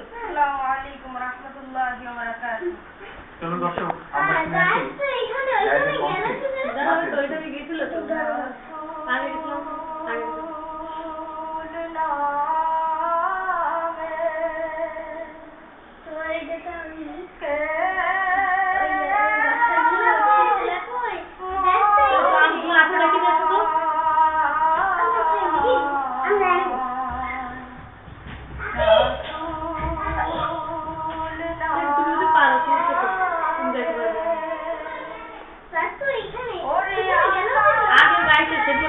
আসসালামু আলাইকুম রাহমাতুল্লাহি ওয়া বারাকাতুহু। চলুন দর্শক আমরা শুনে আসি গায়েদের কণ্ঠে নাচের গিয়েছিল তো আগে গেছিলাম আগে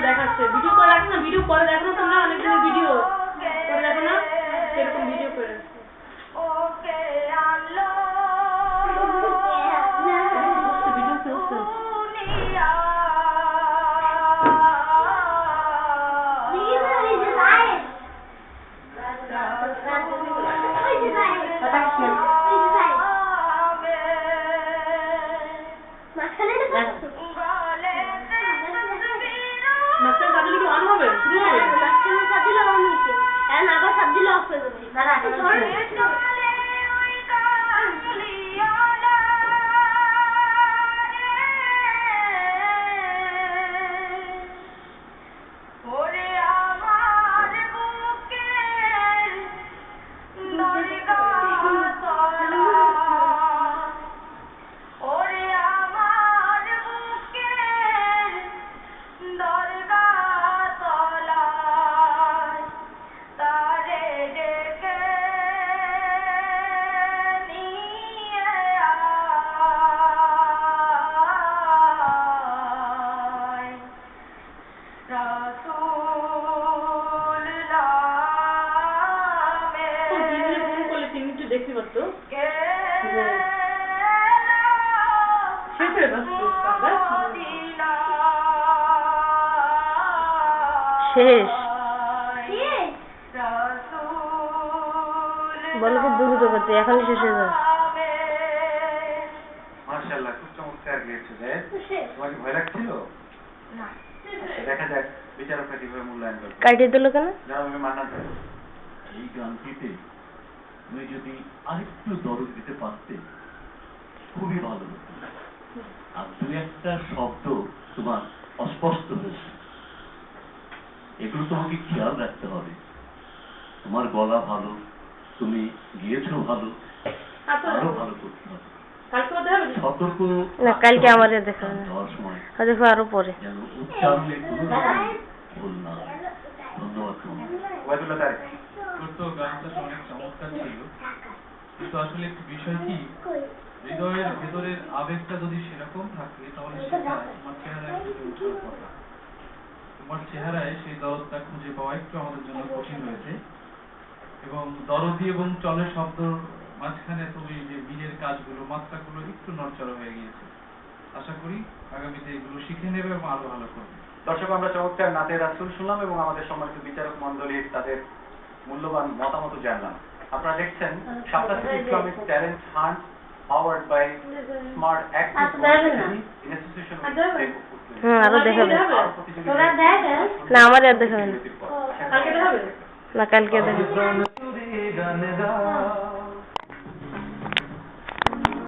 দেখাচ্ছে ভিডিও করে রাখো না, ভিডিও করে দেখো না তোমরা, অনেকদিন ভিডিও করে দেখো না, সেরকম ভিডিও করে ওকে আনলো ভিডিও চলছে দেখতে পারতো শেষ বলো খুব দ্রুত করতে এখনই শেষ হয়ে যাবে। মাশাআল্লাহ খুব চমৎকার গেয়েছো যে তোমার কি ভয় লাগছিল না দেখা যাক বিচারকরা কিভাবে মূল্যায়ন করবে কাটিয়ে দিল কেন জানো আমি মান্নান এই গানটিতে তুমি যদি আরেকটু দরদ দিতে পারতে খুবই ভালো হতো। আর দু একটা শব্দ তোমার অস্পষ্ট হয়েছে, এগুলো তোমাকে খেয়াল রাখতে হবে। তোমার গলা ভালো, তুমি গিয়েছো ভালো, আরো ভালো করতে হবে। সতর্ক না কালকে আমাদের দেখা দেওয়ার সময় দেখো আরো পরে যেন উচ্চারণে কোনো ভুল না হয়। ধন্যবাদ তোমাকে। তো গানটা অনেক চমৎকার ছিল, কিন্তু আসলে একটি বিষয় কি, হৃদয়ের ভেতরের আবেগটা যদি সেরকম থাকে তাহলে সেটা তোমার চেহারায় ফুটে ওঠার কথা। তোমার চেহারায় সেই দরদটা খুঁজে পাওয়া একটু আমাদের জন্য কঠিন হয়েছে, এবং দরদি এবং চলে শব্দর মাঝখানে তুমি যে মিলের কাজগুলো মাত্রাগুলো একটু নড়চড়া হয়ে গিয়েছে। আশা করি আগামীতে এগুলো শিখে নেবে এবং আরো ভালো করবে। দর্শক আমরা চমৎকার নাতের রাসূল শুনলাম এবং আমাদের সম্মানিত বিচারক মণ্ডলীর তাদের মূল্যবান মতামত জানলাম। আপনারা দেখছেন Shapla city Islamic talent hunt powered by Smart Active in association with আরো দেখাবে না আমার আর দেখাবে না কালকে দেখাবে